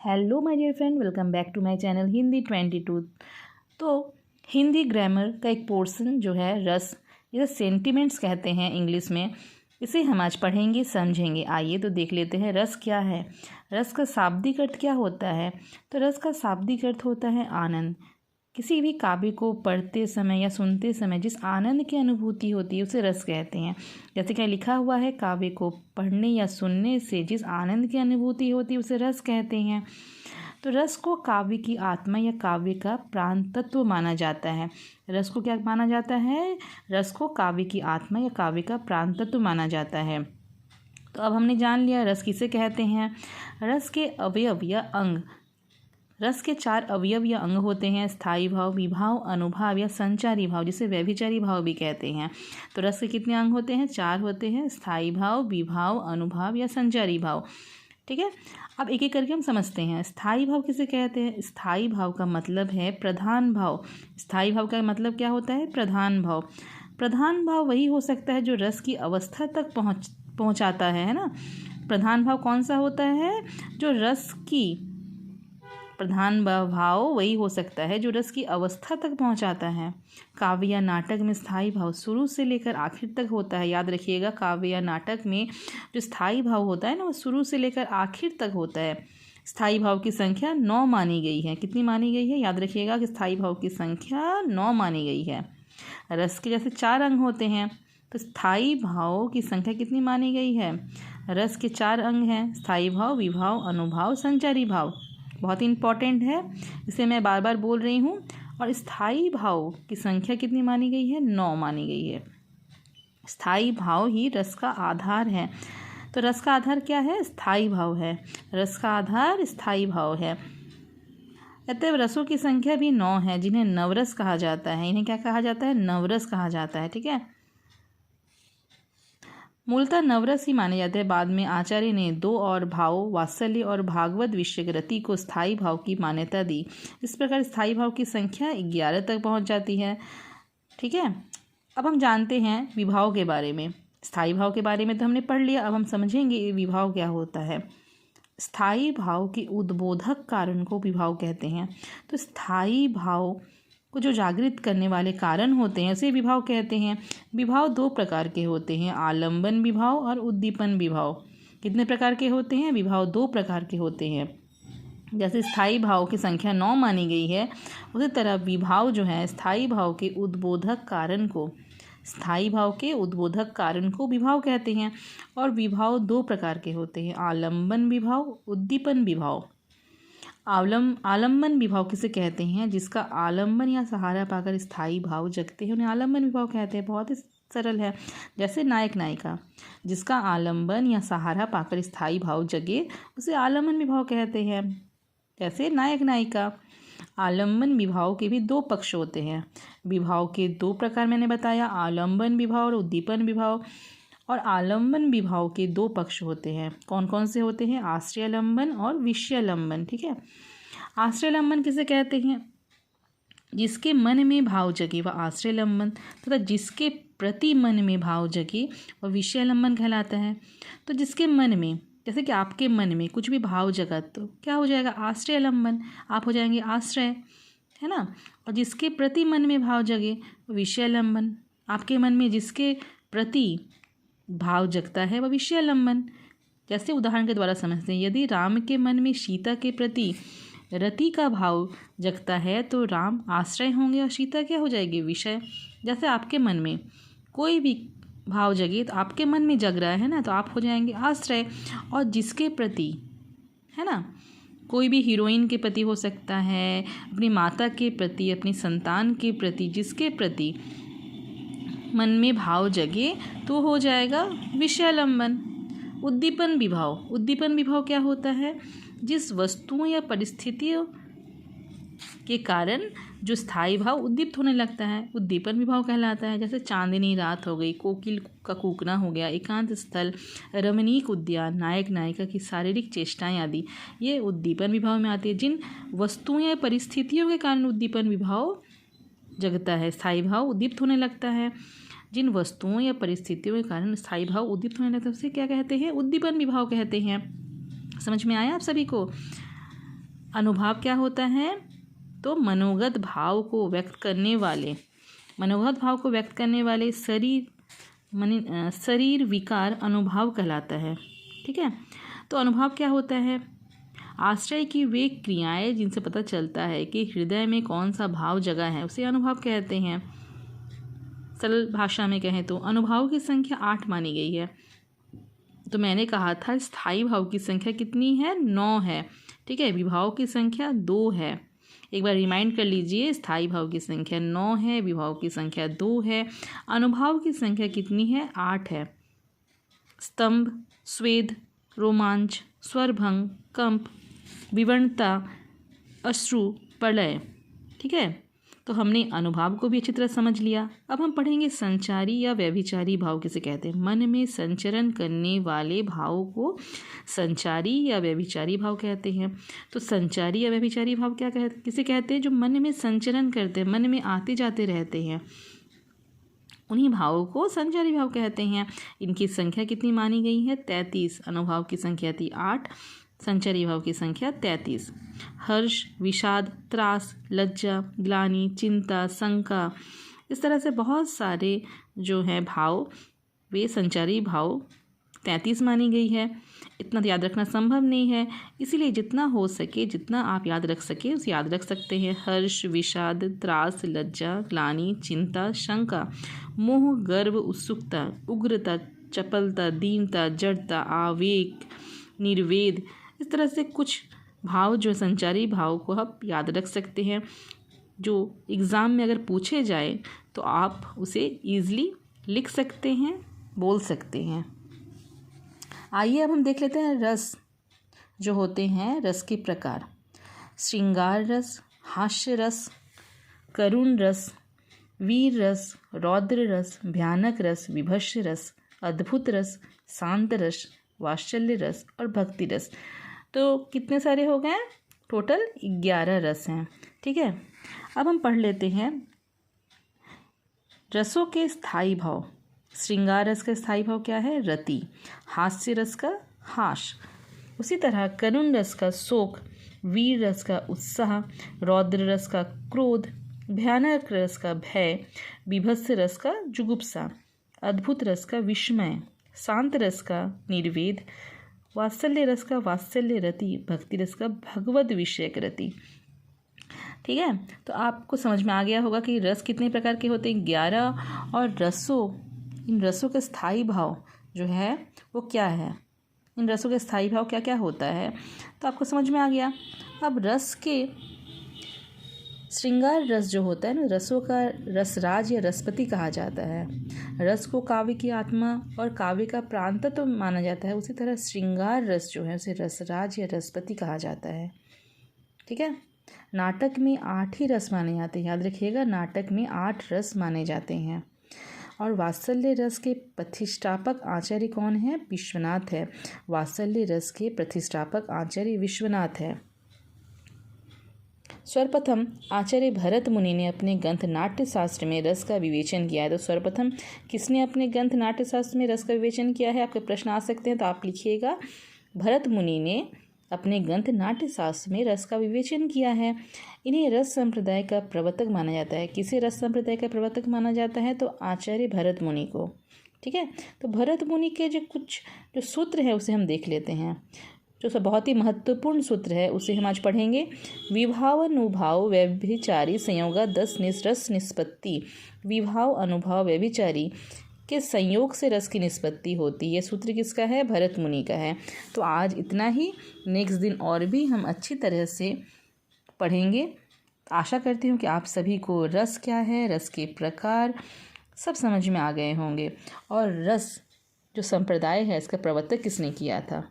Hello my dear friend, welcome back to my channel Hindi 22। तो Hindi grammar का एक portion जो है रस, इसे सेंटिमेंट्स कहते हैं इंग्लिश में। इसे हम आज पढ़ेंगे, समझेंगे। आइए तो देख लेते हैं रस क्या है। रस का शाब्दिक अर्थ क्या होता है? तो रस का शाब्दिक अर्थ होता है आनंद। किसी भी काव्य को पढ़ते समय या सुनते समय जिस आनंद की अनुभूति होती है उसे रस कहते हैं। जैसे कि लिखा हुआ है, काव्य को पढ़ने या सुनने से जिस आनंद की अनुभूति होती है उसे रस कहते हैं। तो रस को काव्य की आत्मा या काव्य का प्राण तत्व माना जाता है। रस को क्या माना जाता है? रस को काव्य की आत्मा या काव्य का प्राण तत्व माना जाता है। तो अब हमने जान लिया रस किसे कहते हैं। रस के अवयव या अंग, रस के 4 अवयव या अंग होते हैं: स्थायी भाव, विभाव, अनुभाव या संचारी भाव, जिसे व्यभिचारी भाव भी कहते हैं। तो रस के कितने अंग होते हैं? 4 होते हैं: स्थायी भाव, विभाव, अनुभाव या संचारी भाव। ठीक है, अब एक एक करके हम समझते हैं। स्थायी भाव किसे कहते हैं? स्थायी भाव का मतलब है प्रधान भाव। स्थायी भाव का मतलब क्या होता है? प्रधान भाव। प्रधान भाव वही हो सकता है जो रस की अवस्था तक पहुँचाता है ना। प्रधान भाव कौन सा होता है? जो रस की प्रधान भाव वही हो सकता है जो रस की अवस्था तक पहुंचाता है। काव्य या नाटक में स्थायी भाव शुरू से लेकर आखिर तक होता है। याद रखिएगा, काव्य या नाटक में जो स्थायी भाव होता है ना, वो शुरू से लेकर आखिर तक होता है। स्थायी भाव की संख्या 9 मानी गई है। कितनी मानी गई है? याद रखिएगा कि स्थायी भाव की संख्या 9 मानी गई है। रस के जैसे 4 अंग होते हैं, तो स्थायी भाव की संख्या कितनी मानी गई है? रस के 4 अंग हैं: स्थायी भाव, विभाव, अनुभाव, संचारी भाव। बहुत ही इंपॉर्टेंट है, इसे मैं बार बार बोल रही हूँ। और स्थायी भाव की संख्या कितनी मानी गई है? 9 मानी गई है। स्थायी भाव ही रस का आधार है। तो रस का आधार क्या है? स्थायी भाव है। रस का आधार स्थायी भाव है। अतः रसों की संख्या भी 9 है, जिन्हें नवरस कहा जाता है। इन्हें क्या कहा जाता है? नवरस कहा जाता है। ठीक है, मूलतः नवरस ही माने जाते हैं। बाद में आचार्य ने 2 और भाव, वात्सल्य और भागवत विषयक रति को स्थायी भाव की मान्यता दी। इस प्रकार स्थायी भाव की संख्या 11 तक पहुंच जाती है। ठीक है, अब हम जानते हैं विभाव के बारे में। स्थायी भाव के बारे में तो हमने पढ़ लिया, अब हम समझेंगे विभाव क्या होता है। स्थायी भाव के उद्बोधक कारण को विभाव कहते हैं। तो स्थायी भाव को जो जागृत करने वाले कारण होते हैं उसे विभाव कहते हैं। विभाव 2 प्रकार के होते हैं: आलंबन विभाव और उद्दीपन विभाव। कितने प्रकार के होते हैं? विभाव 2 प्रकार के होते हैं। जैसे स्थायी भाव की संख्या 9 मानी गई है, उसी तरह विभाव जो है स्थायी भाव के उद्बोधक कारण को, स्थायी भाव के उद्बोधक कारण को विभाव कहते हैं। और विभाव 2 प्रकार के होते हैं: आलंबन विभाव, उद्दीपन विभाव। आलंबन विभाव किसे कहते हैं? जिसका आलंबन या सहारा पाकर स्थायी भाव जगते हैं, उन्हें आलंबन विभाव कहते हैं। बहुत ही सरल है। जैसे नायक नायिका, जिसका आलंबन या सहारा पाकर स्थायी भाव जगे उसे आलंबन विभाव कहते हैं। जैसे नायक नायिका। आलंबन विभाव के भी 2 पक्ष होते हैं। विभाव के 2 प्रकार मैंने बताया: आलंबन विभाव और उद्दीपन विभाव। और आलंबन विभाव के 2 पक्ष होते हैं। कौन कौन से होते हैं? आश्रयालंबन और विषयालंबन। ठीक है, आश्रयालंबन किसे कहते हैं? जिसके मन में भाव जगे वह आश्रयालंबन, तथा जिसके प्रति मन में भाव जगे वह विषयालंबन कहलाता है। तो जिसके मन में, जैसे कि आपके मन में कुछ भी भाव जगा तो क्या हो जाएगा? आश्रयालंबन, आप हो जाएंगे आश्रय, है ना। और जिसके प्रति मन में भाव जगे वह विषयालंबन, आपके मन में जिसके प्रति भाव जगता है वह विषयालंबन। जैसे उदाहरण के द्वारा समझते हैं, यदि राम के मन में सीता के प्रति रति का भाव जगता है तो राम आश्रय होंगे और सीता क्या हो जाएगी? विषय। जैसे आपके मन में कोई भी भाव जगे तो आपके मन में जग रहा है ना, तो आप हो जाएंगे आश्रय। और जिसके प्रति, है ना, कोई भी हीरोइन के प्रति हो सकता है, अपनी माता के प्रति, अपनी संतान के प्रति, जिसके प्रति मन में भाव जगे तो हो जाएगा विषयालंबन। उद्दीपन विभाव, उद्दीपन विभाव क्या होता है? जिस वस्तुओं या परिस्थितियों के कारण जो स्थायी भाव उद्दीप्त होने लगता है उद्दीपन विभाव कहलाता है। जैसे चांदनी रात हो गई, कोकिल का कूकना हो गया, एकांत स्थल, रमणीक उद्यान, नायक नायिका की शारीरिक चेष्टाएं आदि, ये उद्दीपन विभाव में आती है। जिन वस्तुओं या परिस्थितियों के कारण उद्दीपन विभाव जगता है, स्थायी भाव उद्दीप्त होने लगता है। जिन वस्तुओं या परिस्थितियों के कारण स्थायी भाव उद्दीप्त होने लगता है उसे क्या कहते हैं? उद्दीपन विभाव कहते हैं। समझ में आया आप सभी को? अनुभाव क्या होता है? तो मनोगत भाव को व्यक्त करने वाले शरीर विकार अनुभाव कहलाता है। ठीक है, तो अनुभाव क्या होता है? आश्रय की वे क्रियाएं जिनसे पता चलता है कि हृदय में कौन सा भाव जगा है, उसे अनुभाव कहते हैं। सरल भाषा में कहें तो अनुभाव की संख्या 8 मानी गई है। तो मैंने कहा था स्थायी भाव की संख्या कितनी है? 9 है। ठीक है, विभाव की संख्या 2 है। एक बार रिमाइंड कर लीजिए, स्थायी भाव की संख्या 9 है, विभाव की संख्या 2 है, अनुभाव की संख्या कितनी है? 8 है। स्तंभ, स्वेद, रोमांच, स्वरभंग, कंप, विवरणता, अश्रु, प्रलय। ठीक है, तो हमने अनुभाव को भी अच्छी तरह समझ लिया। अब हम पढ़ेंगे संचारी या व्यभिचारी भाव किसे कहते हैं। मन में संचरण करने वाले भाव को संचारी या व्यभिचारी भाव कहते हैं। तो संचारी या व्यभिचारी भाव किसे कहते हैं? जो मन में संचरण करते हैं, मन में आते जाते रहते हैं, उन्हीं भावों को संचारी भाव कहते हैं। इनकी संख्या कितनी मानी गई है? 33। अनुभाव की संख्या थी 8, संचारी भाव की संख्या 33। हर्ष, विषाद, त्रास, लज्जा, ग्लानि, चिंता, शंका, इस तरह से बहुत सारे जो हैं भाव, वे संचारी भाव 33 मानी गई है। इतना तो याद रखना संभव नहीं है, इसीलिए जितना हो सके, जितना आप याद रख सके उसे याद रख सकते हैं। हर्ष, विषाद, त्रास, लज्जा, ग्लानि, चिंता, शंका, मोह, गर्व, उत्सुकता, उग्रता, चपलता, दीनता, जड़ता, आवेग, निर्वेद, इस तरह से कुछ भाव जो संचारी भाव को आप याद रख सकते हैं, जो एग्ज़ाम में अगर पूछे जाए तो आप उसे ईज़िली लिख सकते हैं, बोल सकते हैं। आइए अब हम देख लेते हैं रस जो होते हैं, रस के प्रकार। श्रृंगार रस, हास्य रस, करुण रस, वीर रस, रौद्र रस, भयानक रस, विभत्स रस, अद्भुत रस, शांत रस, वात्सल्य रस और भक्ति रस। तो कितने सारे हो गए? टोटल 11 रस हैं। ठीक है, अब हम पढ़ लेते हैं रसों के स्थायी भाव। श्रृंगार रस का स्थायी भाव क्या है? रति। हास्य रस का हास। उसी तरह करुण रस का शोक, वीर रस का उत्साह, रौद्र रस का क्रोध, भयानक रस का भय, बीभत्स रस का जुगुप्सा, अद्भुत रस का विस्मय, शांत रस का निर्वेद, वात्सल्य रस का वात्सल्य रति, भक्ति रस का भगवद विषयक रति। ठीक है, तो आपको समझ में आ गया होगा कि रस कितने प्रकार के होते हैं? 11। और इन रसों के स्थायी भाव जो है वो क्या है? इन रसों के स्थायी भाव क्या क्या होता है, तो आपको समझ में आ गया। अब रस के श्रृंगार रस जो होता है ना, रसों का रसराज या रसपति कहा जाता है। रस को काव्य की आत्मा और काव्य का प्रांत तो माना जाता है, उसी तरह श्रृंगार रस जो है उसे रसराज या रसपति कहा जाता है। ठीक है, नाटक में 8 ही रस माने जाते हैं, याद रखिएगा, नाटक में 8 रस माने जाते हैं। और वात्सल्य रस के प्रतिष्ठापक आचार्य कौन है? विश्वनाथ है। वात्सल्य रस के प्रतिष्ठापक आचार्य विश्वनाथ है। सर्वप्रथम आचार्य भरत मुनि ने अपने ग्रंथ नाट्य शास्त्र में रस का विवेचन किया है। तो सर्वप्रथम किसने अपने ग्रंथ नाट्य शास्त्र में रस का विवेचन किया है? आपके प्रश्न आ सकते हैं, तो आप लिखिएगा भरत मुनि ने अपने ग्रंथ नाट्य शास्त्र में रस का विवेचन किया है। इन्हें रस संप्रदाय का प्रवर्तक माना जाता है। किसे रस संप्रदाय का प्रवर्तक माना जाता है? तो आचार्य भरत मुनि को। ठीक है, तो भरत मुनि के जो सूत्र है उसे हम देख लेते हैं। जो सब बहुत ही महत्वपूर्ण सूत्र है उसे हम आज पढ़ेंगे। विभाव अनुभाव व्यभिचारी संयोगा 10 रस निष्पत्ति। विभाव अनुभाव व्यभिचारी के संयोग से रस की निष्पत्ति होती है। ये सूत्र किसका है? भरत मुनि का है। तो आज इतना ही, नेक्स्ट दिन और भी हम अच्छी तरह से पढ़ेंगे। आशा करती हूँ कि आप सभी को रस क्या है, रस के प्रकार सब समझ में आ गए होंगे और रस जो संप्रदाय है इसका प्रवर्तक किसने किया था।